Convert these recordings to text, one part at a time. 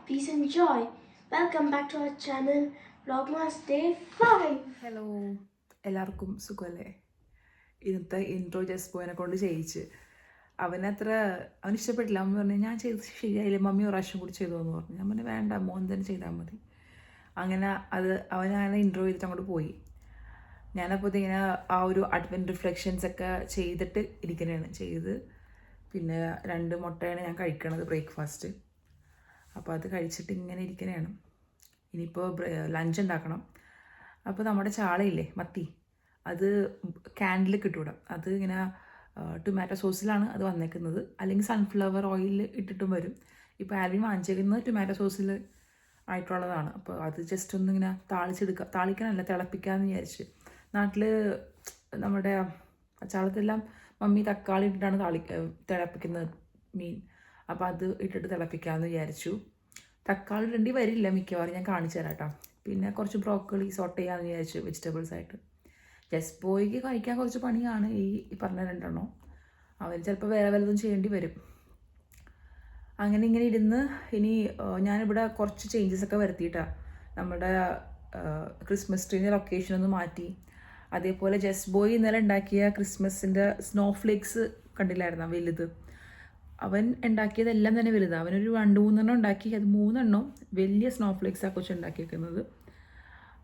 Please enjoy. Welcome back to our channel, Vlogmas Day 5. Hello, എല്ലാവർക്കും സുഖമല്ലേ? ഇന്നത്തെ intro ജസ്പോയിനെ കൊണ്ട് ചെയ്യിച്ച് അവന് ഇഷ്ടപ്പെട്ടില്ല. അമ്മ പറഞ്ഞു ഞാൻ ചെയ്ത് ശരിയായില്ലേ, മമ്മി ഒരു പ്രാവശ്യം കൂടി ചെയ്തു എന്ന് പറഞ്ഞു. ഞാൻ പറഞ്ഞു വേണ്ട, മോൻ തന്നെ ചെയ്താൽ മതി. അങ്ങനെ അവനങ്ങനെ ഇൻട്രോ ചെയ്തിട്ട് അങ്ങോട്ട് പോയി. ഞാനപ്പോൾ ഇതിങ്ങനെ ആ ഒരു അഡ്വെൻറ്റ് റിഫ്ലക്ഷൻസ് ഒക്കെ ചെയ്തിട്ട് ഇരിക്കുന്നതാണ് ചെയ്ത്. പിന്നെ 2 മുട്ടയാണ് ഞാൻ കഴിക്കണത് ബ്രേക്ക്ഫാസ്റ്റ്. അപ്പോൾ അത് കഴിച്ചിട്ട് ഇങ്ങനെ ഇരിക്കുന്നതാണ്. ഇനിയിപ്പോൾ ലഞ്ച് ഉണ്ടാക്കണം. അപ്പോൾ നമ്മുടെ ചാളയില്ലേ, മത്തി, അത് ക്യാൻഡിൽ ഇട്ടുവിടാം. അത് ഇങ്ങനെ ടൊമാറ്റോ സോസിലാണ് അത് വന്നേക്കുന്നത്, അല്ലെങ്കിൽ സൺഫ്ലവർ ഓയിൽ ഇട്ടിട്ടും വരും. ഇപ്പോൾ ആൽവിൻ വാങ്ങിച്ചേക്കുന്നത് ടൊമാറ്റോ സോസിൽ ആയിട്ടുള്ളതാണ്. അപ്പോൾ അത് ജസ്റ്റ് ഒന്ന് ഇങ്ങനെ താളിക്കാനല്ല, തിളപ്പിക്കാമെന്ന് വിചാരിച്ച്. നാട്ടിൽ നമ്മുടെ ചാളത്തെല്ലാം മമ്മി തക്കാളി ഇട്ടിട്ടാണ് തിളപ്പിക്കുന്നത് മീൻ. അപ്പോൾ അത് ഇട്ടിട്ട് തിളപ്പിക്കാമെന്ന് വിചാരിച്ചു. തക്കാളി ഇടേണ്ടി വരില്ല മിക്കവാറും, ഞാൻ കാണിച്ചു തരാം കേട്ടോ. പിന്നെ കുറച്ച് ബ്രോക്കോളി സോട്ട് ചെയ്യാമെന്ന് വിചാരിച്ചു, വെജിറ്റബിൾസ് ആയിട്ട്. ജസ്റ്റ് ബോയ്ക്ക് കഴിക്കാൻ കുറച്ച് പണിയാണ് ഈ പറഞ്ഞ 2 അവൻ ചിലപ്പോൾ വേറെ വല്ലതും ചെയ്യേണ്ടി വരും. അങ്ങനെ ഇങ്ങനെ ഇരുന്ന് ഇനി ഞാനിവിടെ കുറച്ച് ചേഞ്ചസ് ഒക്കെ വരുത്തിയിട്ടാണ്. നമ്മുടെ ക്രിസ്മസ് ട്രീൻ്റെ ലൊക്കേഷനൊന്ന് മാറ്റി. അതേപോലെ ജസ്റ്റ് ബോയ് ഇന്നലെ ഉണ്ടാക്കിയ ക്രിസ്മസിൻ്റെ സ്നോഫ്ലേക്സ് കണ്ടില്ലായിരുന്നോ, വലുത്. അവൻ ഉണ്ടാക്കിയതെല്ലാം തന്നെ വലുതാണ്. അവനൊരു 2-3 ഉണ്ടാക്കി, അത് 3 വലിയ സ്നോഫ്ലേക്സാണ് കൊച്ചു ഉണ്ടാക്കിയിരിക്കുന്നത്.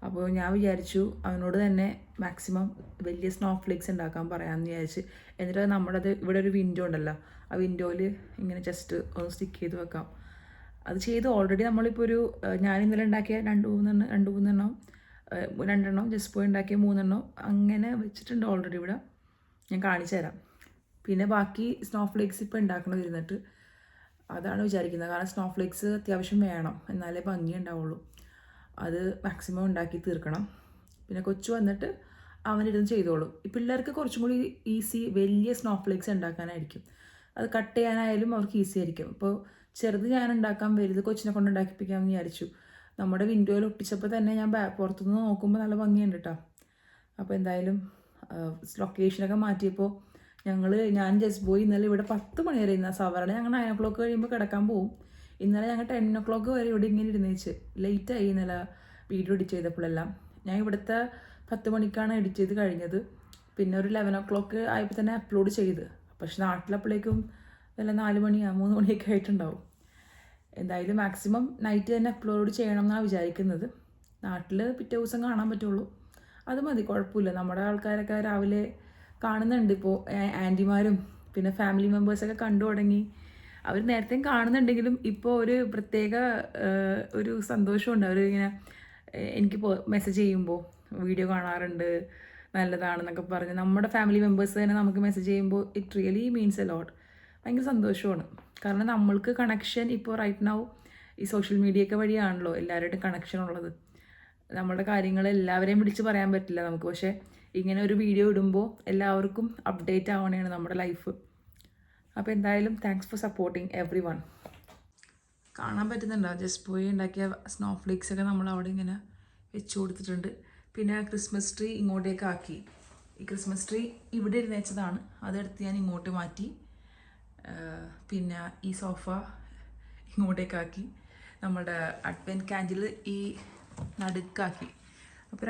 അപ്പോൾ ഞാൻ വിചാരിച്ചു അവനോട് തന്നെ മാക്സിമം വലിയ സ്നോഫ്ലേക്സ് ഉണ്ടാക്കാൻ പറയാമെന്ന് വിചാരിച്ച്. എന്നിട്ട് നമ്മുടെ ഇവിടെ ഒരു വിൻഡോ ഉണ്ടല്ലോ, ആ വിൻഡോയിൽ ഇങ്ങനെ ജസ്റ്റ് ഒന്ന് സ്റ്റിക്ക് ചെയ്ത് വെക്കാം. അത് ചെയ്ത് ഓൾറെഡി നമ്മളിപ്പോൾ ഞാൻ ഇന്നലെ ഉണ്ടാക്കിയ 2-3 ജസ്റ്റ് പോയി ഉണ്ടാക്കിയ 3 അങ്ങനെ വെച്ചിട്ടുണ്ട് ഓൾറെഡി ഇവിടെ. ഞാൻ കാണിച്ചു തരാം. പിന്നെ ബാക്കി സ്നോഫ്ലേക്സ് ഇപ്പോൾ ഉണ്ടാക്കണം ഇരുന്നിട്ട്, അതാണ് വിചാരിക്കുന്നത്. കാരണം സ്നോഫ്ലേക്സ് അത്യാവശ്യം വേണം, എന്നാലേ ഭംഗി ഉണ്ടാവുള്ളൂ. അത് മാക്സിമം ഉണ്ടാക്കി തീർക്കണം. പിന്നെ കൊച്ചു വന്നിട്ട് അവനിരുന്ന് ചെയ്തോളും. ഈ പിള്ളേർക്ക് കുറച്ചും കൂടി ഈസി വലിയ സ്നോഫ്ലേക്സ് ഉണ്ടാക്കാനായിരിക്കും. അത് കട്ട് ചെയ്യാനായാലും അവർക്ക് ഈസി ആയിരിക്കും. അപ്പോൾ ചെറുത് ഞാൻ ഉണ്ടാക്കാൻ, വലുത് കൊച്ചിനെ കൊണ്ട് ഉണ്ടാക്കിപ്പിക്കാമെന്ന് വിചാരിച്ചു. നമ്മുടെ വിൻഡോയിൽ ഒട്ടിച്ചപ്പോൾ തന്നെ ഞാൻ പുറത്തുനിന്ന് നോക്കുമ്പോൾ നല്ല ഭംഗിയുണ്ട് കേട്ടോ. അപ്പോൾ എന്തായാലും ലൊക്കേഷനൊക്കെ മാറ്റിയപ്പോൾ ഞാൻ ജസ്റ്റ് പോയി ഇന്നലെ ഇവിടെ 10 മണി വരെ ഇരുന്ന. സാധാരണ ഞങ്ങൾ 9 o'clock കഴിയുമ്പോൾ കിടക്കാൻ പോകും. ഇന്നലെ ഞങ്ങൾ 10 o'clock വരെ ഇവിടെ ഇങ്ങനെ ഇരുന്നേച്ച്. ലേറ്റായി ഇന്നലെ വീഡിയോ എഡിറ്റ് ചെയ്തപ്പോഴെല്ലാം. ഞാൻ ഇവിടുത്തെ 10 മണിക്കാണ് എഡിറ്റ് ചെയ്ത് കഴിഞ്ഞത്. പിന്നെ ഒരു 11 o'clock ആയപ്പോൾ തന്നെ അപ്ലോഡ് ചെയ്ത്. പക്ഷെ നാട്ടിലപ്പോഴേക്കും വല്ല 4 മണിയാ 3 മണിയൊക്കെ ആയിട്ടുണ്ടാവും. എന്തായാലും മാക്സിമം നൈറ്റ് തന്നെ അപ്ലോഡ് ചെയ്യണം എന്നാണ് വിചാരിക്കുന്നത്. നാട്ടിൽ പിറ്റേ ദിവസം കാണാൻ പറ്റുള്ളൂ, അത് മതി, കുഴപ്പമില്ല. നമ്മുടെ ആൾക്കാരൊക്കെ രാവിലെ കാണുന്നുണ്ട്. ഇപ്പോൾ ആൻറ്റിമാരും പിന്നെ ഫാമിലി മെമ്പേഴ്സൊക്കെ കണ്ടു തുടങ്ങി. അവർ നേരത്തെയും കാണുന്നുണ്ടെങ്കിലും ഇപ്പോൾ ഒരു പ്രത്യേക ഒരു സന്തോഷമുണ്ട്. അവർ ഇങ്ങനെ എനിക്കിപ്പോൾ മെസ്സേജ് ചെയ്യുമ്പോൾ വീഡിയോ കാണാറുണ്ട്, നല്ലതാണെന്നൊക്കെ പറഞ്ഞ് നമ്മുടെ ഫാമിലി മെമ്പേഴ്സ് തന്നെ നമുക്ക് മെസ്സേജ് ചെയ്യുമ്പോൾ it really means a lot. ഭയങ്കര സന്തോഷമാണ്. കാരണം നമ്മൾക്ക് കണക്ഷൻ ഇപ്പോൾ റൈറ്റ് നൗ ഈ സോഷ്യൽ മീഡിയയൊക്കെ വഴിയാണല്ലോ എല്ലാവരുടെയും കണക്ഷൻ ഉള്ളത്. നമ്മുടെ കാര്യങ്ങൾ എല്ലാവരെയും വിളിച്ച് പറയാൻ പറ്റില്ല നമുക്ക്, പക്ഷേ ഇങ്ങനെ ഒരു വീഡിയോ ഇടുമ്പോൾ എല്ലാവർക്കും അപ്ഡേറ്റ് ആവണതാണ് നമ്മുടെ ലൈഫ്. അപ്പോൾ എന്തായാലും thanks for supporting every one. കാണാൻ പറ്റുന്നുണ്ടോ, ജസ്റ്റ് പോയി ഉണ്ടാക്കിയ സ്നോഫ്ലേക്സൊക്കെ നമ്മൾ അവിടെ ഇങ്ങനെ വെച്ച് കൊടുത്തിട്ടുണ്ട്. പിന്നെ ക്രിസ്മസ് ട്രീ ഇങ്ങോട്ടേക്ക് ആക്കി. ഈ ക്രിസ്മസ് ട്രീ ഇവിടെ ഇരുന്ന് വെച്ചതാണ്, അതെടുത്ത് ഞാൻ ഇങ്ങോട്ട് മാറ്റി. പിന്നെ ഈ സോഫ ഇങ്ങോട്ടേക്കാക്കി. നമ്മുടെ അഡ്വെൻറ്റ് കാൻഡിൽ ഈ നടുക്കാക്കി. അപ്പോൾ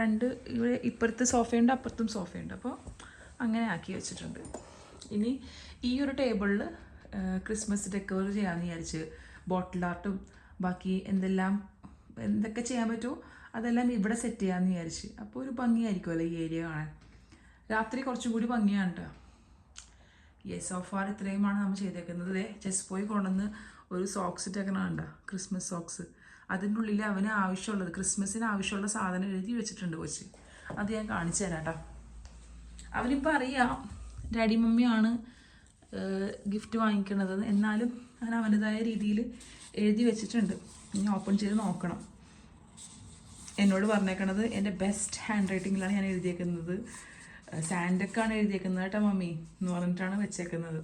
ഇവിടെ ഇപ്പുറത്ത് സോഫയുണ്ട്, അപ്പുറത്തും സോഫയുണ്ട്. അപ്പോൾ അങ്ങനെ ആക്കി വെച്ചിട്ടുണ്ട്. ഇനി ഈ ഒരു ടേബിളിൽ ക്രിസ്മസ് ഡെക്കോർ ചെയ്യാമെന്ന് വിചാരിച്ച്. ബോട്ടിൽ ആർട്ടും ബാക്കി എന്തൊക്കെ ചെയ്യാൻ പറ്റുമോ അതെല്ലാം ഇവിടെ സെറ്റ് ചെയ്യാമെന്ന് വിചാരിച്ച്. അപ്പോൾ ഒരു ഭംഗിയായിരിക്കുമല്ലോ ഈ ഏരിയ കാണാൻ. രാത്രി കുറച്ചും കൂടി ഭംഗിയാണ് കേട്ടോ. സോഫാർ ഇത്രയുമാണ് നമ്മൾ ചെയ്തേക്കുന്നത്. ജസ്റ്റ് പോയി കൊണ്ടുവന്ന് ഒരു സോക്സ് ഇട്ടേക്കണുണ്ടോ, ക്രിസ്മസ് സോക്സ്. അതിൻ്റെ ഉള്ളിൽ അവന് ആവശ്യമുള്ളത്, ക്രിസ്മസിന് ആവശ്യമുള്ള സാധനം എഴുതി വെച്ചിട്ടുണ്ട് കൊച്ച്. അത് ഞാൻ കാണിച്ചു തരാം കേട്ടോ. അവനിപ്പോൾ അറിയാം ഡാഡി മമ്മിയാണ് ഗിഫ്റ്റ് വാങ്ങിക്കണത്, എന്നാലും അവൻ അവൻ്റെതായ രീതിയിൽ എഴുതി വെച്ചിട്ടുണ്ട്. ഇനി ഓപ്പൺ ചെയ്ത് നോക്കണം. എന്നോട് പറഞ്ഞേക്കണത് എൻ്റെ ബെസ്റ്റ് ഹാൻഡ് റൈറ്റിങ്ങിലാണ് ഞാൻ എഴുതിയേക്കുന്നത്. സാൻഡക്കാണ് എഴുതിയേക്കുന്നത് കേട്ടോ മമ്മി എന്ന് പറഞ്ഞിട്ടാണ് വെച്ചേക്കുന്നത്.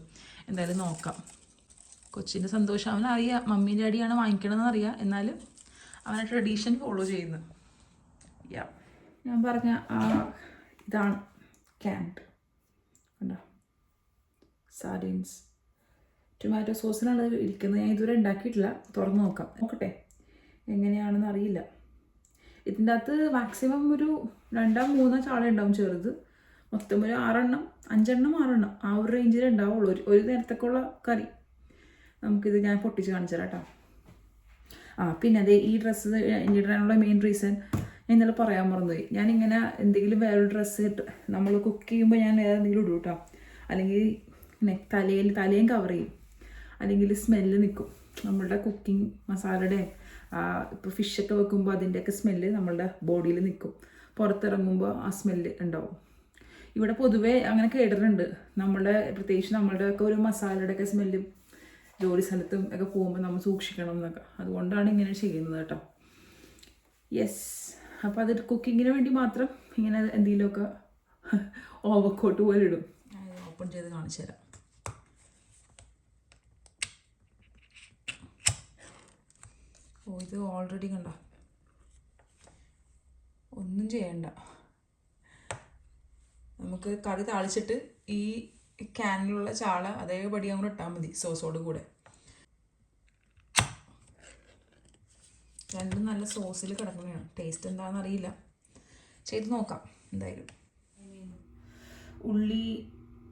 എന്തായാലും നോക്കാം. കൊച്ചിൻ്റെ സന്തോഷം അവനറിയാം, മമ്മി ഡാഡിയാണ് വാങ്ങിക്കണമെന്ന് അറിയാം, എന്നാലും അവനെ ട്രഡീഷൻ ഫോളോ ചെയ്യുന്നു. ഞാൻ പറഞ്ഞ ഇതാണ് ക്യാൻഡ് കണ്ടോ, സാർഡിൻസ് ടൊമാറ്റോ സോസിനാണ് ഇരിക്കുന്നത്. ഞാൻ ഇതുവരെ ഉണ്ടാക്കിയിട്ടില്ല, തുറന്ന് നോക്കട്ടെ. എങ്ങനെയാണെന്ന് അറിയില്ല. ഇതിൻ്റെ അകത്ത് മാക്സിമം ഒരു 2-3 ചാള ഉണ്ടാവും ചെറുത്. മൊത്തം ഒരു 6 5 ആ ഒരു റേഞ്ചിൽ ഉണ്ടാവുള്ളൂ ഒരു നേരത്തേക്കുള്ള കറി. നമുക്കിത് ഞാൻ പൊട്ടിച്ച് കാണിച്ചു തരാം കേട്ടോ. പിന്നെ അതെ, ഈ ഡ്രസ്സ് ഇടാനുള്ള മെയിൻ റീസൺ ഞാൻ ഇന്നലെ പറയാൻ മറന്നുപോയി. ഞാനിങ്ങനെ എന്തെങ്കിലും വേറൊരു ഡ്രസ്സ് നമ്മൾ കുക്ക് ചെയ്യുമ്പോൾ ഞാൻ വേറെ എന്തെങ്കിലും ഇടും കേട്ടോ. അല്ലെങ്കിൽ പിന്നെ തലയും കവർ ചെയ്യും. അല്ലെങ്കിൽ സ്മെല്ല് നിൽക്കും നമ്മളുടെ കുക്കിംഗ് മസാലയുടെ. ഇപ്പോൾ ഫിഷൊക്കെ വെക്കുമ്പോൾ അതിൻ്റെയൊക്കെ സ്മെല്ല് നമ്മളുടെ ബോഡിയിൽ നിൽക്കും. പുറത്തിറങ്ങുമ്പോൾ ആ സ്മെല്ല് ഉണ്ടാവും. ഇവിടെ പൊതുവേ അങ്ങനെ കേട്ടിട്ടുണ്ട്. പ്രത്യേകിച്ച് നമ്മളുടെയൊക്കെ ഒരു മസാലയുടെയൊക്കെ സ്മെല്ലും ജോലി സ്ഥലത്തും ഒക്കെ പോകുമ്പോൾ നമ്മൾ സൂക്ഷിക്കണം എന്നൊക്കെ. അതുകൊണ്ടാണ് ഇങ്ങനെ ചെയ്യുന്നത് കേട്ടോ. യെസ്, അപ്പോൾ അത് കുക്കിങ്ങിന് വേണ്ടി മാത്രം ഇങ്ങനെ എന്തെങ്കിലുമൊക്കെ ഓവർകോട്ട് പോലെ ഇടും. ഓപ്പൺ ചെയ്ത് കാണിച്ചു തരാം. ഇത് ഓൾറെഡി കണ്ട, ഒന്നും ചെയ്യണ്ട. നമുക്ക് കറി താളിച്ചിട്ട് ഈ ക്യാനിലുള്ള ചാള അതേപടി അങ്ങോട്ട് ഇട്ടാൽ മതി സോസോട് കൂടെ. രണ്ടും നല്ല സോസിൽ കിടക്കുന്നതാണ്. ടേസ്റ്റ് എന്താണെന്ന് അറിയില്ല, ചെയ്ത് നോക്കാം എന്തായാലും.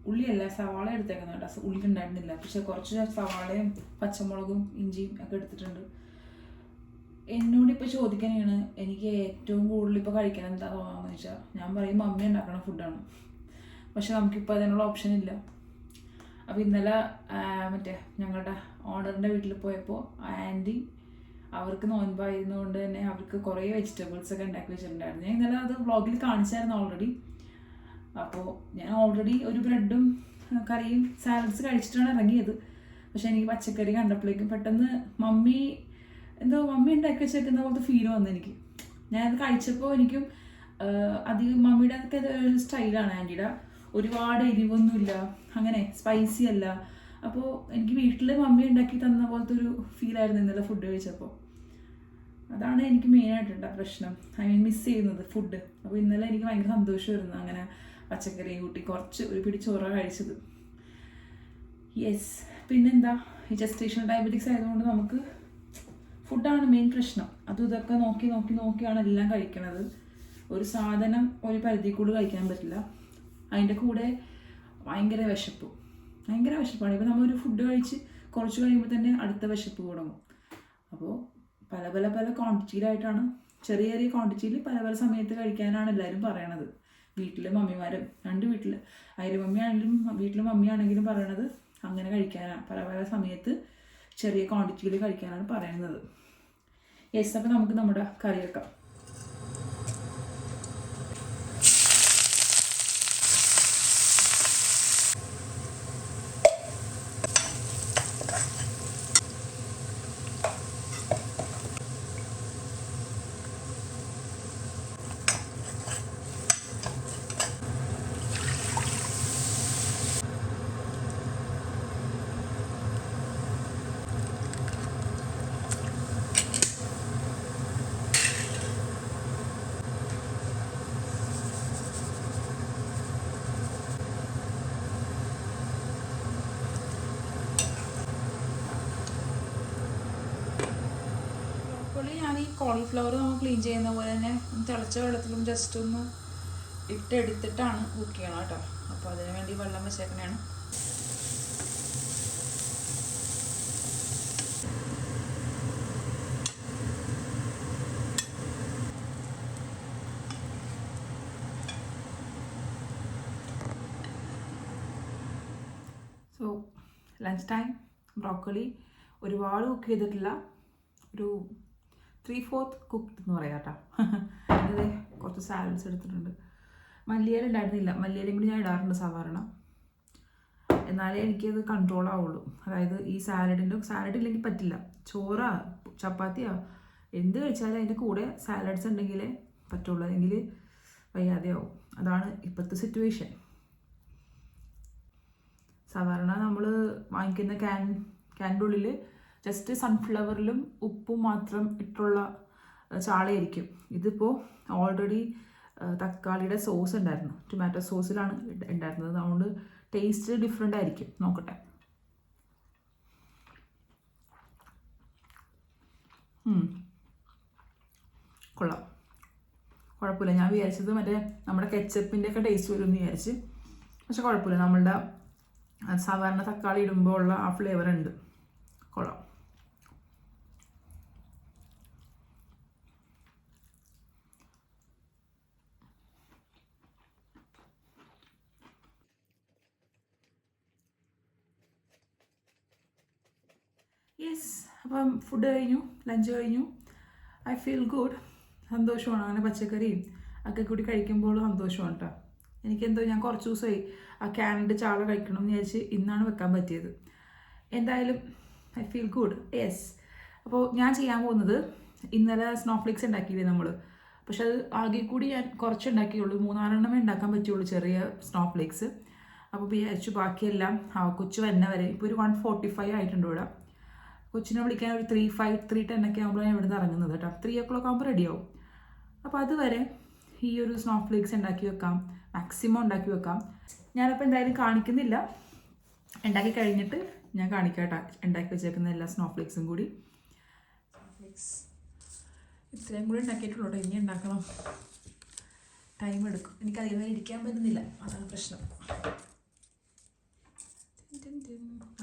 ഉള്ളിയല്ല, സവാള എടുത്തേക്കുന്നത് കേട്ടോ. ഉള്ളി ഉണ്ടായിരുന്നില്ല, പക്ഷെ കുറച്ച് സവാളയും പച്ചമുളകും ഇഞ്ചിയും ഒക്കെ എടുത്തിട്ടുണ്ട്. എന്നോടിപ്പോൾ ചോദിക്കാനാണ് എനിക്ക് ഏറ്റവും കൂടുതൽ ഇപ്പോൾ കഴിക്കാൻ എന്താ തോന്നാന്ന് വെച്ചാൽ, ഞാൻ പറയും മമ്മി ഉണ്ടാക്കണ ഫുഡാണ്. പക്ഷെ നമുക്കിപ്പോൾ അതിനുള്ള ഓപ്ഷൻ ഇല്ല. അപ്പോൾ ഇന്നലെ ഞങ്ങളുടെ ഓണറിൻ്റെ വീട്ടിൽ പോയപ്പോൾ ആൻറ്റി അവർക്ക് നോൻപായിരുന്നതുകൊണ്ട് തന്നെ അവർക്ക് കുറേ വെജിറ്റബിൾസ് ഒക്കെ ഉണ്ടാക്കി വെച്ചിട്ടുണ്ടായിരുന്നു. ഞാൻ ഇന്നലെ അത് വ്ളോഗിൽ കാണിച്ചായിരുന്നു ഓൾറെഡി. അപ്പോൾ ഞാൻ ഓൾറെഡി ഒരു ബ്രെഡും കറിയും സാലഡ്സ് കഴിച്ചിട്ടാണ് ഇറങ്ങിയത്. പക്ഷെ എനിക്ക് പച്ചക്കറി കണ്ടപ്പോഴേക്കും പെട്ടെന്ന് മമ്മി ഉണ്ടാക്കി വെച്ചേക്കുന്ന പോലത്തെ ഫീൽ വന്നു എനിക്ക്. ഞാനത് കഴിച്ചപ്പോൾ എനിക്കും അധികം മമ്മിയുടെ അതൊക്കെ ഒരു സ്റ്റൈലാണ് ആൻറ്റിയുടെ. ഒരുപാട് എരിവൊന്നുമില്ല, അങ്ങനെ സ്പൈസി അല്ല. അപ്പോൾ എനിക്ക് വീട്ടിൽ മമ്മി ഉണ്ടാക്കി തന്ന പോലത്തെ ഒരു ഫീലായിരുന്നു ഇന്നലെ ഫുഡ് കഴിച്ചപ്പോൾ. അതാണ് എനിക്ക് മെയിനായിട്ടുള്ള പ്രശ്നം, മിസ് ചെയ്യുന്നത് ഫുഡ്. അപ്പോൾ ഇന്നലെ എനിക്ക് ഭയങ്കര സന്തോഷമായിരുന്നു അങ്ങനെ പച്ചക്കറി കൂട്ടി ഒരു പിടി ചോറ കഴിച്ചത്. യെസ്, പിന്നെന്താ, ഈ ജസ്റ്റേഷണൽ ഡയബറ്റിക്സ് ആയതുകൊണ്ട് നമുക്ക് ഫുഡാണ് മെയിൻ പ്രശ്നം. അതും ഇതൊക്കെ നോക്കിയാണ് എല്ലാം കഴിക്കണത്. ഒരു സാധനം ഒരു പരിധി കൂടെ കഴിക്കാൻ പറ്റില്ല. അതിൻ്റെ കൂടെ ഭയങ്കര വിശപ്പാണ്. ഇപ്പോൾ നമ്മളൊരു ഫുഡ് കഴിച്ച് കുറച്ച് കഴിയുമ്പോൾ തന്നെ അടുത്ത വിശപ്പ് തുടങ്ങും. അപ്പോൾ പല ക്വാണ്ടിറ്റിയിലായിട്ടാണ്, ചെറിയ ക്വാണ്ടിറ്റിയിൽ പല സമയത്ത് കഴിക്കാനാണ് എല്ലാവരും പറയണത്. വീട്ടിലെ മമ്മിമാരും, മമ്മി ആണെങ്കിലും വീട്ടിലെ മമ്മി ആണെങ്കിലും പറയണത് അങ്ങനെ കഴിക്കാനാണ്, പല സമയത്ത് ചെറിയ ക്വാണ്ടിറ്റിയിൽ കഴിക്കാനാണ് പറയുന്നത്. യെസ്, അപ്പോൾ നമുക്ക് നമ്മുടെ കറി വെക്കാം. ഞാൻ ഈ കോളിഫ്ലവർ നമ്മൾ ക്ലീൻ ചെയ്യുന്ന പോലെ തന്നെ തിളച്ച വെള്ളത്തിലും ജസ്റ്റ് ഒന്ന് ഇട്ടെടുത്തിട്ടാണ് കുക്ക് ചെയ്യണം കേട്ടോ. അപ്പോൾ അതിന് വേണ്ടി വെള്ളം വെച്ചേക്കണേണ്. So lunch time. ബ്രോക്കോളി ഒരുപാട് കുക്ക് ചെയ്തിട്ടില്ല, ഒരു 3/4 കുക്ക്ഡ് എന്ന് പറയാം കേട്ടോ. അത് കുറച്ച് സാലഡ്സ് എടുത്തിട്ടുണ്ട്. മല്ലിയില ഉണ്ടായിരുന്നില്ല, മല്ലിയിലയും കൂടി ഞാൻ ഇടാറുണ്ട് സാധാരണ, എന്നാലേ എനിക്കത് കൺട്രോൾ ആവുള്ളൂ. അതായത് ഈ സാലഡ് ഇല്ലെങ്കിൽ പറ്റില്ല. ചോറാ ചപ്പാത്തിയാ എന്ത് കഴിച്ചാലും അതിൻ്റെ കൂടെ സാലഡ്സ് ഉണ്ടെങ്കിലേ പറ്റുള്ളൂ, അല്ലെങ്കിൽ വയ്യാതെയാവും. അതാണ് ഇപ്പോഴത്തെ സിറ്റുവേഷൻ. സാധാരണ നമ്മൾ വാങ്ങിക്കുന്ന ക്യാൻ്റെ ഉള്ളിൽ ജസ്റ്റ് സൺഫ്ലവറിലും ഉപ്പും മാത്രം ഇട്ടുള്ള ചാളയായിരിക്കും. ഇതിപ്പോൾ ഓൾറെഡി തക്കാളിയുടെ സോസ് ഉണ്ടായിരുന്നു, ടൊമാറ്റോ സോസിലാണ് ഉണ്ടായിരുന്നത്. അതുകൊണ്ട് ടേസ്റ്റ് ഡിഫറെൻ്റ് ആയിരിക്കും. നോക്കട്ടെ. കൊള്ളാം, കുഴപ്പമില്ല. ഞാൻ വിചാരിച്ചത് മറ്റേ നമ്മുടെ കെച്ചപ്പിൻ്റെ ഒക്കെ ടേസ്റ്റ് വരുമെന്ന് വിചാരിച്ച്, പക്ഷെ കുഴപ്പമില്ല. നമ്മളുടെ സാധാരണ തക്കാളി ഇടുമ്പോൾ ഉള്ള ആ ഫ്ലേവർ ഉണ്ട്, കൊള്ളാം. യെസ്, അപ്പം ഫുഡ് കഴിഞ്ഞു, ലഞ്ച് കഴിഞ്ഞു. I feel good. സന്തോഷമാണ് അങ്ങനെ പച്ചക്കറിയും ഒക്കെ കൂടി കഴിക്കുമ്പോൾ സന്തോഷമാണ് കേട്ടോ. എനിക്കെന്തോ ഞാൻ കുറച്ച് ദിവസമായി ആ ക്യാരറ്റ് ചാള കഴിക്കണം എന്ന് വിചാരിച്ച് ഇന്നാണ് വെക്കാൻ പറ്റിയത്. എന്തായാലും ഐ ഫീൽ ഗുഡ്. യെസ്, അപ്പോൾ ഞാൻ ചെയ്യാൻ പോകുന്നത്, ഇന്നലെ സ്നോഫ്ലേക്സ് ഉണ്ടാക്കിയില്ലേ നമ്മൾ, പക്ഷെ അത് ആകെ കൂടി ഞാൻ കുറച്ച് ഉണ്ടാക്കിയുള്ളൂ, 3-4 ഉണ്ടാക്കാൻ പറ്റുള്ളൂ ചെറിയ സ്നോഫ്ലേക്സ്. അപ്പോൾ വിചാരിച്ചു ബാക്കിയെല്ലാം കൊച്ചു വന്ന വരെ, ഇപ്പോൾ ഒരു 1:45 ആയിട്ടുണ്ട് ഇവിടെ. കൊച്ചിനെ വിളിക്കാൻ ഒരു 3:10 ഒക്കെ ആകുമ്പോൾ ഞാൻ ഇവിടെ നിന്ന് ഇറങ്ങുന്നത് കേട്ടോ. 3 o'clock ആകുമ്പോൾ റെഡിയാവും. അപ്പോൾ അതുവരെ ഈ ഒരു സ്നോഫ്ലേക്സ് ഉണ്ടാക്കി വെക്കാം, മാക്സിമം ഉണ്ടാക്കി വെക്കാം. ഞാനപ്പോൾ എന്തായാലും കാണിക്കുന്നില്ല, ഉണ്ടാക്കി കഴിഞ്ഞിട്ട് ഞാൻ കാണിക്കാം കേട്ടോ ഉണ്ടാക്കി വെച്ചേക്കുന്ന എല്ലാ സ്നോഫ്ലേക്സും കൂടി. ഇത്രയും കൂടി ഉണ്ടാക്കിയിട്ടുള്ളൂ കേട്ടോ, ഇനി ഉണ്ടാക്കണം, ടൈം എടുക്കും. എനിക്ക് അധികം നേരം ഇരിക്കാൻ പറ്റുന്നില്ല, അതാണ് പ്രശ്നം.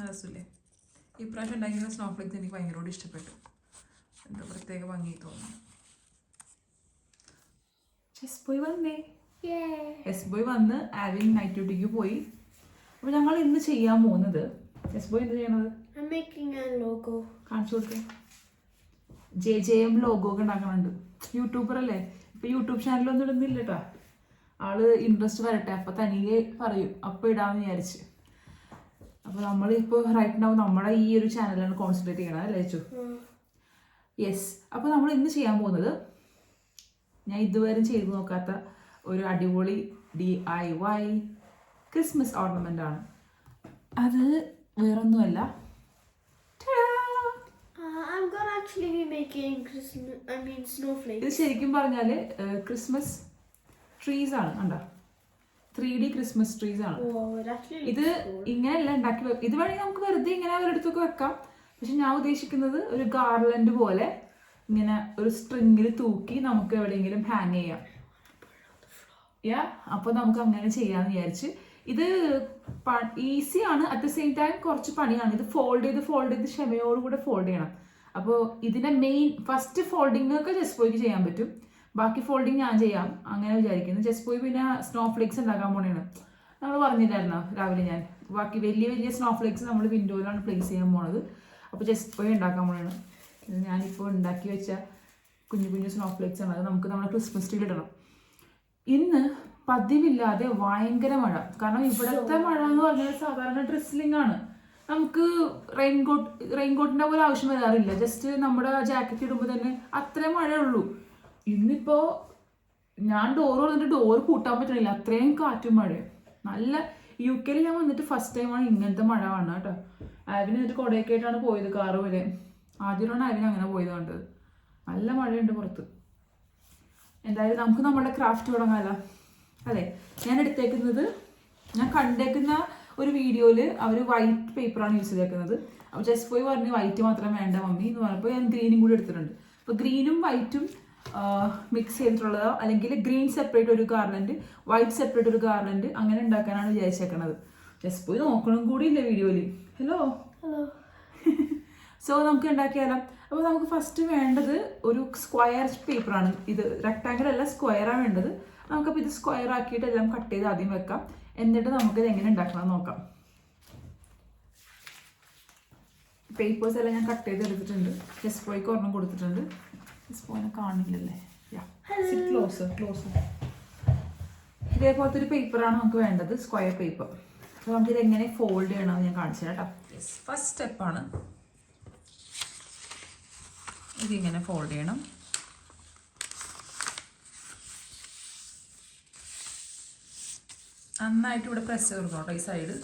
രസമില്ലേ? ഇപ്രാവശ്യം ഉണ്ടാക്കിയ സ്നോഫ്ലേക്സ് എനിക്ക് ഭയങ്കരമായിട്ട് ഇഷ്ടപ്പെട്ടു, എന്തോ പ്രത്യേക ഭംഗി തോന്നുന്നു. എസ് ബോയ് വന്നേ, എസ് ബോയ് വന്ന് ആവിൻ നൈറ്റ് ഡ്യൂട്ടിക്ക് പോയി. അപ്പോൾ ഞങ്ങൾ ഇന്ന് ചെയ്യാൻ പോകുന്നത്, എസ് ബോയ് എന്ത് ചെയ്യണത്? കാണിച്ചു കൊടുത്തേ. JJM ലോഗോ ഒക്കെ ഉണ്ടാക്കണുണ്ട്. യൂട്യൂബർ അല്ലേ, ഇപ്പം യൂട്യൂബ് ചാനലൊന്നും ഇടുന്നില്ല കേട്ടോ. ആള് ഇൻട്രസ്റ്റ് വരട്ടെ, അപ്പം തനിയെ പറയും, അപ്പം ഇടാമെന്ന് വിചാരിച്ച്. അപ്പോൾ നമ്മളിപ്പോൾ റൈറ്റ് നൗ നമ്മുടെ ഈ ഒരു ചാനലാണ് കോൺസെൻട്രേറ്റ് ചെയ്യണം അല്ലേ ചു? യെസ്. അപ്പോൾ നമ്മൾ ഇന്ന് ചെയ്യാൻ പോകുന്നത്, ഞാൻ ഇതുവരെ ചെയ്തു നോക്കാത്ത ഒരു അടിപൊളി DIY ക്രിസ്മസ് ഓർണമെൻ്റ് ആണ്. അത് വേറൊന്നുമല്ല, ഇത് ശരിക്കും പറഞ്ഞാൽ ക്രിസ്മസ് ട്രീസ് ആണ്. കണ്ടോ, 3D ക്രിസ്മസ് ട്രീസ് ആണ് ഇത്. ഇങ്ങനെയല്ല ഉണ്ടാക്കി ഇത് വേണമെങ്കിൽ നമുക്ക് വെറുതെ ഇങ്ങനെ അവരെടുത്തൊക്കെ വെക്കാം. പക്ഷെ ഞാൻ ഉദ്ദേശിക്കുന്നത് ഒരു ഗാർലൻഡ് പോലെ ഇങ്ങനെ ഒരു സ്ട്രിങ്ങിൽ തൂക്കി നമുക്ക് എവിടെയെങ്കിലും ഹാങ് ചെയ്യാം. അപ്പോൾ നമുക്ക് അങ്ങനെ ചെയ്യാമെന്ന് വിചാരിച്ച്. ഇത് ഈസിയാണ്, അറ്റ് ദ സെയിം ടൈം കുറച്ച് പണിയാണ്. ഇത് ഫോൾഡ് ചെയ്ത് ക്ഷമയോടുകൂടെ ഫോൾഡ് ചെയ്യണം. അപ്പോൾ ഇതിൻ്റെ മെയിൻ ഫസ്റ്റ് ഫോൾഡിങ് ഒക്കെ ജസ്റ്റ് പോയിക്ക് ചെയ്യാൻ പറ്റും, ബാക്കി ഫോൾഡിങ് ഞാൻ ചെയ്യാം അങ്ങനെ വിചാരിക്കുന്നു. ജസ്റ്റ് പോയി പിന്നെ സ്നോഫ്ലേക്സ് ഉണ്ടാക്കാൻ പോണേണ്, നമ്മൾ പറഞ്ഞില്ലായിരുന്നോ രാവിലെ. ഞാൻ ബാക്കി വലിയ സ്നോഫ്ലേക്സ് നമ്മൾ വിൻഡോയിലാണ് പ്ലേസ് ചെയ്യാൻ പോണത്. അപ്പോൾ ജസ്റ്റ് പോയി ഉണ്ടാക്കാൻ പോണേണ്. ഞാനിപ്പോൾ ഉണ്ടാക്കി വെച്ച കുഞ്ഞു സ്നോഫ്ലേക്സ് ആണ്, അത് നമുക്ക് നമ്മുടെ ക്രിസ്മസ് ട്രീയിൽ ഇടണം. ഇന്ന് പതിവില്ലാതെ ഭയങ്കര മഴ. കാരണം ഇവിടുത്തെ മഴ എന്ന് പറഞ്ഞാൽ സാധാരണ ഡ്രിസ്ലിംഗ് ആണ്. നമുക്ക് റെയിൻകോട്ടിൻ്റെ പോലെ ആവശ്യം വരാറില്ല. ജസ്റ്റ് നമ്മുടെ ജാക്കറ്റ് ഇടുമ്പോൾ തന്നെ അത്രയും മഴയുള്ളൂ. ഇന്നിപ്പോൾ ഞാൻ ഡോർ വന്നിട്ട് ഡോർ പൂട്ടാൻ പറ്റണില്ല, അത്രയും കാറ്റും മഴയും. നല്ല UK ഞാൻ വന്നിട്ട് ഫസ്റ്റ് ടൈമാണ് ഇങ്ങനത്തെ മഴ കാണുന്നത് കേട്ടോ. ആവിന് എന്നിട്ട് കൊടയൊക്കെ ആയിട്ടാണ് പോയത്, കാറ് വരെ. ആദ്യമാണ് ആവിന് അങ്ങനെ പോയത് കണ്ടത്. നല്ല മഴയുണ്ട് പുറത്ത്. എന്തായാലും നമുക്ക് നമ്മുടെ ക്രാഫ്റ്റ് തുടങ്ങാമല്ലോ അതെ. ഞാൻ കണ്ടേക്കുന്ന ഒരു വീഡിയോയിൽ അവർ വൈറ്റ് പേപ്പറാണ് യൂസ് ചെയ്തേക്കുന്നത്. അപ്പോൾ ജസ്റ്റ് പോയി പറഞ്ഞ് വൈറ്റ് മാത്രം വേണ്ട മമ്മി എന്ന് പറഞ്ഞപ്പോൾ ഞാൻ ഗ്രീനും കൂടി എടുത്തിട്ടുണ്ട്. അപ്പോൾ ഗ്രീനും വൈറ്റും മിക്സ് ചെയ്തിട്ടുള്ളതോ അല്ലെങ്കിൽ ഗ്രീൻ സെപ്പറേറ്റ് ഒരു ഗാർലൻഡ്, വൈറ്റ് സെപ്പറേറ്റ് ഒരു ഗാർലൻഡ്, അങ്ങനെ ഉണ്ടാക്കാനാണ് വിചാരിച്ചേക്കണത്. ജസ്റ്റ് പോയി നോക്കണം കൂടി ഇല്ല വീഡിയോയിൽ. ഹലോ സോ നമുക്ക് ഉണ്ടാക്കിയാലോ. അപ്പോൾ നമുക്ക് ഫസ്റ്റ് വേണ്ടത് ഒരു സ്ക്വയർ പേപ്പറാണ്. ഇത് റെക്ടാങ്കിൾ അല്ല, സ്ക്വയറാണ് വേണ്ടത്. നമുക്കപ്പോൾ ഇത് സ്ക്വയർ ആക്കിയിട്ട് എല്ലാം കട്ട് ചെയ്ത് ആദ്യം വെക്കാം, എന്നിട്ട് നമുക്കിത് എങ്ങനെ ഉണ്ടാക്കണം നോക്കാം. പേപ്പേഴ്സ് എല്ലാം ഞാൻ കട്ട് ചെയ്ത് എടുത്തിട്ടുണ്ട്. ജസ്റ്റ് പോയിക്ക് ഒരെണ്ണം കൊടുത്തിട്ടുണ്ട്. ജസ്റ്റ് പോയിനെ കാണില്ലല്ലേ, ക്ലോസ്. ഇതേപോലത്തെ ഒരു പേപ്പറാണ് നമുക്ക് വേണ്ടത്, സ്ക്വയർ പേപ്പർ. അപ്പോൾ നമുക്കിത് എങ്ങനെ ഫോൾഡ് ചെയ്യണമെന്ന് ഞാൻ കാണിച്ചു തരാം കേട്ടോ. ഫസ്റ്റ് സ്റ്റെപ്പാണ് ഇതിങ്ങനെ ഫോൾഡ് ചെയ്യണം. നന്നായിട്ട് ഇവിടെ പ്രസ് ചെയ്ത് കൊടുക്കണം ഈ സൈഡ്.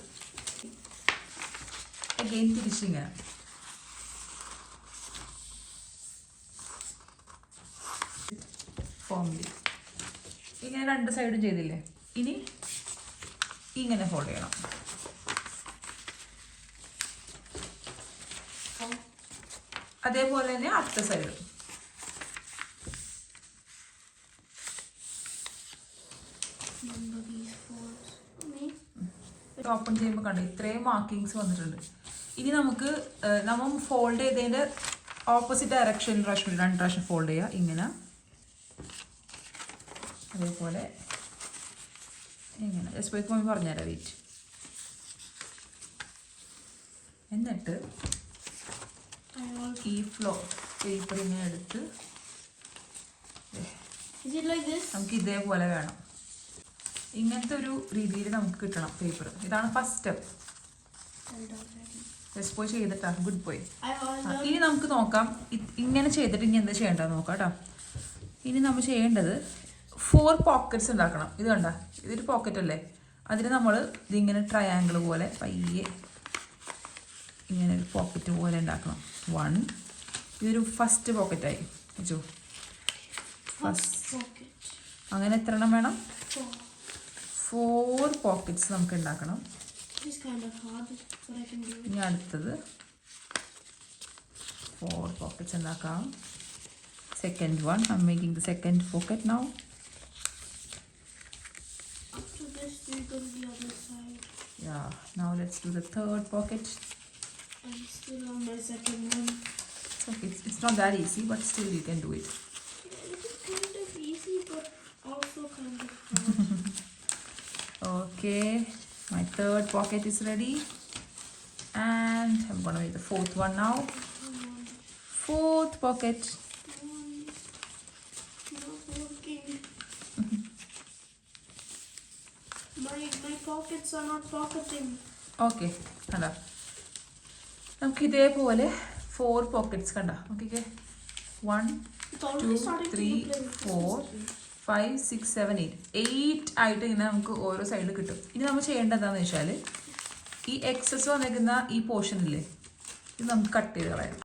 അഗെയിൻ തിരിച്ചിങ്ങനെ. ഫോമിൽ ഇങ്ങനെ രണ്ട് സൈഡും ചെയ്തില്ലേ, ഇനി ഇങ്ങനെ ഫോൾഡ് ചെയ്യണം. അതേപോലെ തന്നെ അടുത്ത side remember these folds. Me? Open ചെയ്യുമ്പോൾ കണ്ടു ഇത്രയും മാർക്കിങ്സ് വന്നിട്ടുണ്ട്. ഇനി നമുക്ക് നമ്മൾ ഫോൾഡ് ചെയ്തതിൻ്റെ ഓപ്പോസിറ്റ് ഡയറക്ഷനിൽ രണ്ട് പ്രാവശ്യം ഫോൾഡ് ചെയ്യുക ഇങ്ങനെ, അതേപോലെ ഇങ്ങനെ. ജസ്റ്റ് പോയി മമ്മി പറഞ്ഞുതരാം, വെയിറ്റ്. എന്നിട്ട് ഈ പേപ്പർ ഇങ്ങനെ എടുത്ത് നമുക്ക് ഇതേപോലെ വേണം. ഇങ്ങനത്തെ ഒരു രീതിയിൽ നമുക്ക് കിട്ടണം പേപ്പർ. ഇതാണ് ഫസ്റ്റ് സ്റ്റെപ്പ്. ജസ്റ്റ് പോയി ചെയ്തിട്ടാ, ഗുഡ് പോയി. ഇനി നമുക്ക് നോക്കാം ഇങ്ങനെ ചെയ്തിട്ട് ഇനി എന്താ ചെയ്യേണ്ടത് നോക്കാം കേട്ടോ. ഇനി നമ്മൾ ചെയ്യേണ്ടത് 4 പോക്കറ്റ്സ് ഉണ്ടാക്കണം. ഇത് കണ്ട, ഇതൊരു പോക്കറ്റ് അല്ലേ, അതിന് നമ്മൾ ഇതിങ്ങനെ ട്രയാങ്കിൾ പോലെ പയ്യെ ഇങ്ങനെ ഒരു പോക്കറ്റ് പോലെ ഉണ്ടാക്കണം. 1, ഇതൊരു ഫസ്റ്റ് പോക്കറ്റായി വെച്ചോ. ഫസ്റ്റ് അങ്ങനെ എത്ര എണ്ണം വേണം? 4 പോക്കറ്റ്സ് നമുക്ക് ഉണ്ടാക്കണം. ഇനി അടുത്തത് 4 പോക്കറ്റ്സ് ഉണ്ടാക്കാം. Second one, I'm making the second pocket now. After this, we go to the other side. Yeah, now let's do the third pocket. I'm still on my second one. Okay, it's not that easy, but still you can do it. It is kind of easy, but also kind of hard. Okay, my third pocket is ready. And I'm gonna make the 4th one now. 4th pocket. My pockets are not pocketing. Okay, കണ്ട നമുക്ക് ഇതേപോലെ 4 pockets കണ്ട. Okay, 1 2 3 4 5 6 7 8 ആയിട്ട് ഇങ്ങനെ നമുക്ക് ഓരോ സൈഡിൽ കിട്ടും. ഇനി നമ്മൾ ചെയ്യേണ്ടത് എന്താണെന്ന് വെച്ചാൽ ഈ എക്സസ് വന്നിരിക്കുന്ന ഈ പോർഷനില്ലേ, ഇത് നമുക്ക് കട്ട് ചെയ്ത് കളയാം.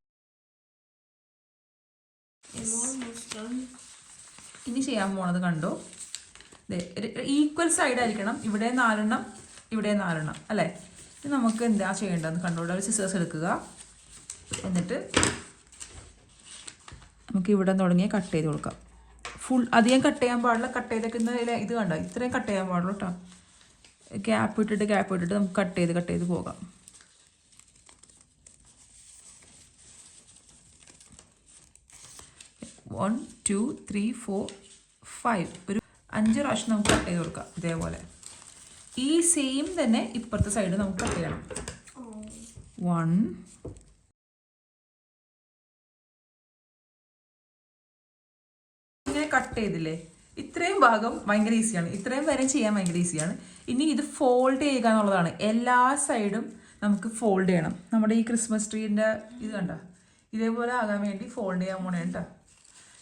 ഇനി ചെയ്യാൻ പോണത് കണ്ടോ, ഈക്വൽ സൈഡ് ആയിരിക്കണം. ഇവിടെ 4 എണ്ണം, ഇവിടെ 4 എണ്ണം അല്ലേ. ഇത് നമുക്ക് എന്താ ചെയ്യേണ്ടതെന്ന് കണ്ടോടെ. ഒരു സിസേഴ്സ് എടുക്കുക, എന്നിട്ട് നമുക്ക് ഇവിടെ തുടങ്ങി കട്ട് ചെയ്ത് കൊടുക്കാം. ഫുൾ അധികം കട്ട് ചെയ്യാൻ പാടില്ല. കട്ട് ചെയ്തേക്കുന്ന ഇത് കണ്ടോ, ഇത്രയും കട്ട് ചെയ്യാൻ പാടുള്ളൂ കേട്ടോ. ഗ്യാപ്പ് ഇട്ടിട്ട് നമുക്ക് കട്ട് ചെയ്ത് പോകാം. വൺ 2 3 4 5 ഒരു 5 പ്രാവശ്യം നമുക്ക് കട്ട് ചെയ്ത് കൊടുക്കാം ഇതേപോലെ. ഈ സെയിം തന്നെ ഇപ്പുറത്തെ സൈഡ് നമുക്ക് കട്ട് ചെയ്യണം. 1 ഇങ്ങനെ കട്ട് ചെയ്തില്ലേ, ഇത്രയും ഭാഗം ഭയങ്കര ഈസിയാണ്. ഇത്രയും വരെ ചെയ്യാൻ ഭയങ്കര ഈസിയാണ്. ഇനി ഇത് ഫോൾഡ് ചെയ്യുക എന്നുള്ളതാണ്. എല്ലാ സൈഡും നമുക്ക് ഫോൾഡ് ചെയ്യണം. നമ്മുടെ ഈ ക്രിസ്മസ് ട്രീൻ്റെ ഇത് കണ്ട ഇതേപോലെ ആകാൻ വേണ്ടി ഫോൾഡ് ചെയ്യാൻ പോണേ കേട്ടോ.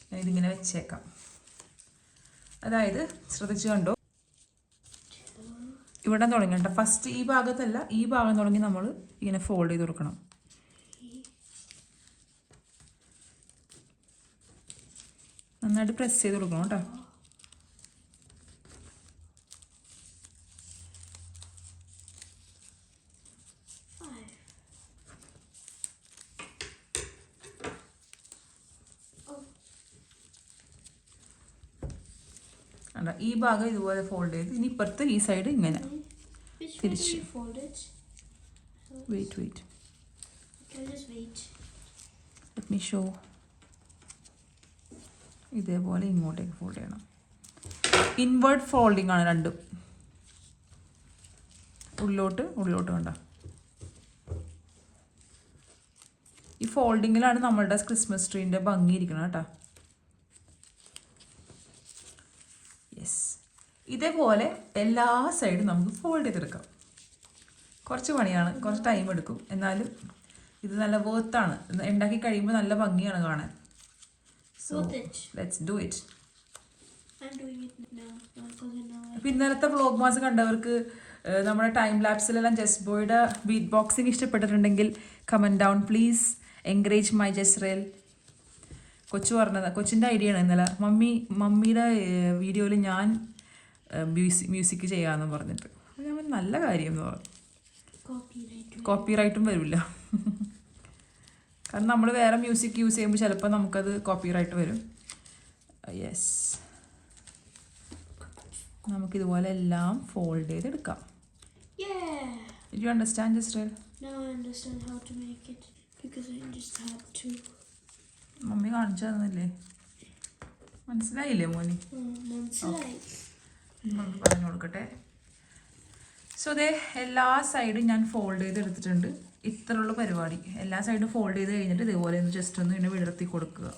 ഞാൻ ഇതിങ്ങനെ വെച്ചേക്കാം. അതായത് ശ്രദ്ധിച്ചു കണ്ടോ, ഇവിടെ തുടങ്ങി കേട്ടോ. ഫസ്റ്റ് ഈ ഭാഗത്തല്ല, ഈ ഭാഗം തുടങ്ങി നമ്മൾ ഇങ്ങനെ ഫോൾഡ് ചെയ്ത് കൊടുക്കണം. നന്നായിട്ട് പ്രസ് ചെയ്ത് കൊടുക്കണം കേട്ടോ. ഈ ഭാഗം ഇതുപോലെ ഫോൾഡ് ചെയ്ത് ഇനി ഇപ്പുറത്ത് ഈ സൈഡ് ഇങ്ങനെ തിരിച്ച്. Wait let me show. ഇതേപോലെ ഇങ്ങോട്ടേക്ക് ഫോൾഡ് ചെയ്യണം. ഇൻവേർട്ട് ഫോൾഡിംഗ് ആണ് രണ്ടും. ഉള്ളിലോട്ട് കണ്ട. ഈ ഫോൾഡിങ്ങിലാണ് നമ്മളുടെ ക്രിസ്മസ് ട്രീൻ്റെ ഭംഗി ഇരിക്കണം കേട്ടോ. യെസ്, ഇതേപോലെ എല്ലാ സൈഡും നമുക്ക് ഫോൾഡ് ചെയ്തെടുക്കാം. കുറച്ച് പണിയാണ്, കുറച്ച് ടൈം എടുക്കും, എന്നാലും ഇത് നല്ല വേർത്താണ്. ഉണ്ടാക്കി കഴിയുമ്പോൾ നല്ല ഭംഗിയാണ് കാണാൻ. So let's do it. I'm doing it now. അപ്പോൾ ഇന്നലത്തെ വ്ളോഗ് മാസ് കണ്ടവർക്ക് നമ്മുടെ ടൈം ലാപ്സിലെല്ലാം ജസ്റ്റ് ബോയുടെ ബീറ്റ് ബോക്സിങ് ഇഷ്ടപ്പെട്ടിട്ടുണ്ടെങ്കിൽ comment down please. Encourage my ജസ്റേൽ. കൊച്ചു പറഞ്ഞത്, കൊച്ചിൻ്റെ ഐഡിയ ആണ് ഇന്നലെ. മമ്മിയുടെ വീഡിയോയിൽ ഞാൻ മ്യൂസിക് ചെയ്യാമെന്ന് പറഞ്ഞിട്ട് ഞാൻ നല്ല കാര്യം എന്ന് പറഞ്ഞു. കോപ്പിറൈറ്റും വരില്ല. കാരണം നമ്മൾ വേറെ മ്യൂസിക് യൂസ് ചെയ്യുമ്പോൾ ചിലപ്പോൾ നമുക്കത് കോപ്പിറൈറ്റ് വരും. യെസ്, നമുക്കിതുപോലെ എല്ലാം ഫോൾഡ് ചെയ്തെടുക്കാം. Yeah. Did you understand, Israel? Now I understand how to make it because I just had to. Mummy കാണിച്ചു തന്നില്ലേ? മനസ്സിലായില്ലേ മോനി? മനസ്സിലായി. പറഞ്ഞു കൊടുക്കട്ടെ. സോ ദേ എല്ലാ സൈഡും ഞാൻ ഫോൾഡ് ചെയ്തെടുത്തിട്ടുണ്ട്. ഇത്രയുള്ള പരിപാടി. എല്ലാ സൈഡും ഫോൾഡ് ചെയ്ത് കഴിഞ്ഞിട്ട് ഇതേപോലെ ഒന്ന് ജസ്റ്റ് ഒന്ന് ഇങ്ങനെ വിടർത്തി കൊടുക്കുക.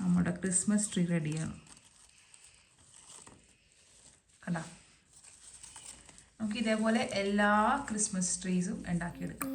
നമ്മുടെ ക്രിസ്മസ് ട്രീ റെഡിയാണ്. കണ്ടാ? നമുക്ക് ഇതേപോലെ എല്ലാ ക്രിസ്മസ് ട്രീസും ഉണ്ടാക്കിയെടുക്കാം.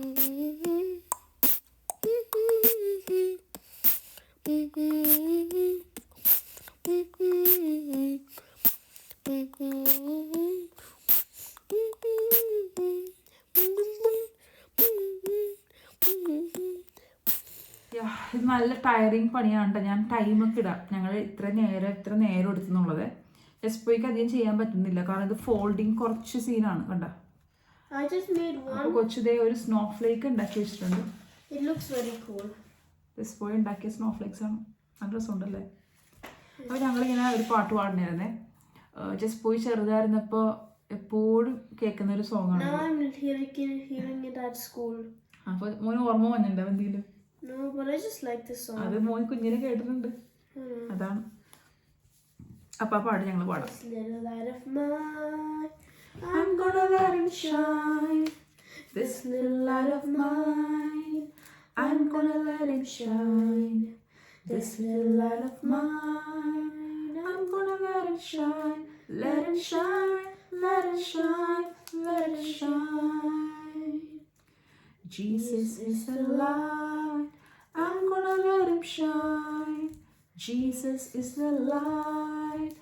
ഇത് നല്ല ടയറിങ് പണിയാണ് കേട്ടോ. ഞാൻ ടൈമൊക്കെ ഇടാം. ഞങ്ങൾ ഇത്ര നേരം എടുത്തെന്നുള്ളത് എസ്പോയ്ക്ക് അധികം ചെയ്യാൻ പറ്റുന്നില്ല, കാരണം ഇത് ഫോൾഡിങ് കുറച്ച് സീനാണ്. കണ്ട അപ്പോൾ കൊച്ചുതേ ഒരു സ്നോ ഫ്ലേക്ക് ഉണ്ടാക്കി വെച്ചിട്ടുണ്ട്. എസ്പോയ് ഉണ്ടാക്കിയ സ്നോ ഫ്ലേക്സ് ആണ്. നല്ല രസമുണ്ടല്ലേ? അപ്പോൾ ഞങ്ങളിങ്ങനെ ഒരു പാട്ട് പാടുന്നായിരുന്നേ. ജസ്പോയ് ചെറുതായിരുന്നപ്പോൾ എപ്പോഴും കേൾക്കുന്ന ഒരു സോങ് ആണ്. അപ്പോൾ മോന് ഓർമ്മ വന്നിട്ടുണ്ടോ എന്തെങ്കിലും? അത് മോൻ കുഞ്ഞിനെ കേട്ടിട്ടുണ്ട്. അതാണ്. അപ്പൊ ആ പാട്ട് ഞങ്ങൾ പാടാം. I'm gonna let him shine, this little light of mine. I'm gonna let him shine, this little light of mine. I'm gonna let him shine, let him shine, let him shine, let him shine. Jesus is the light, I'm gonna let him shine. Jesus is the light,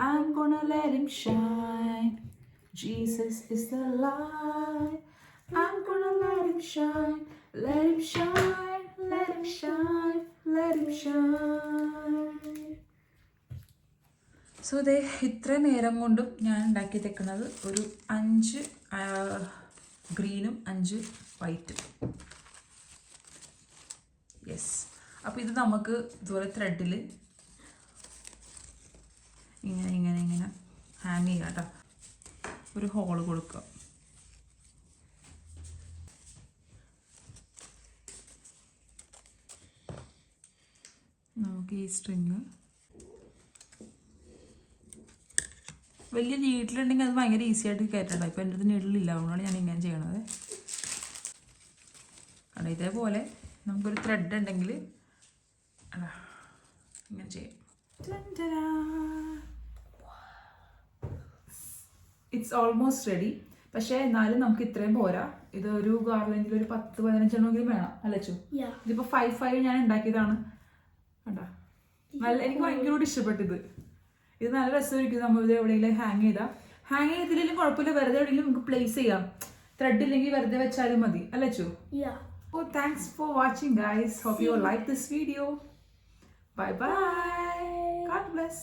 I'm gonna let him shine. Jesus is the light, I'm gonna let him shine. Let him shine, let him shine, let him shine. So they ഇത്ര നേരം കൊണ്ടും ഞാൻ ഉണ്ടാക്കി തെക്കുന്നത് ഒരു 5 ഗ്രീനും 5 വൈറ്റും. Yes. അപ്പോൾ ഇത് നമുക്ക് ഇതുപോലെ ത്രെഡിൽ ഇങ്ങനെ ഹാങ് ചെയ്യാം കേട്ടോ. ഒരു ഹോള് കൊടുക്കുക. നമുക്ക് ഈ സ്ട്രിങ് വലിയ നീഡിലുണ്ടെങ്കിൽ അത് ഭയങ്കര ഈസി ആയിട്ട് കയറ്റണം. ഇപ്പോൾ എൻ്റെ അടുത്ത് നീഡിലില്ല, അതുകൊണ്ടാണ് ഞാൻ ഇങ്ങനെ ചെയ്യണത്. കാരണം ഇതേപോലെ നമുക്കൊരു ത്രെഡ് ഉണ്ടെങ്കിൽ ഇങ്ങനെ ചെയ്യാം. It's almost ready. പക്ഷേ എന്നാലും നമുക്ക് ഇത്രയും പോരാ. ഇത് ഒരു ഗാർലൻഡിൽ ഒരു 10-15 എണ്ണമെങ്കിലും വേണം അല്ലച്ചു. ഇതിപ്പോൾ 5 ഞാൻ ഉണ്ടാക്കിയതാണ്. കണ്ടാ? നല്ല എനിക്ക് ഭയങ്കരമായിട്ട് ഇഷ്ടപ്പെട്ടത്. ഇത് നല്ല രസമായിരിക്കും. നമ്മൾ ഇത് എവിടെയെങ്കിലും ഹാങ് ചെയ്തില്ലെങ്കിലും കുഴപ്പമില്ല. വെറുതെ എവിടെയെങ്കിലും നമുക്ക് പ്ലേസ് ചെയ്യാം. ത്രെഡ് ഇല്ലെങ്കിൽ വെറുതെ വെച്ചാലും മതി അല്ലച്ചു. Oh, thanks for watching, guys. Hope you like this video. Bye bye. God bless.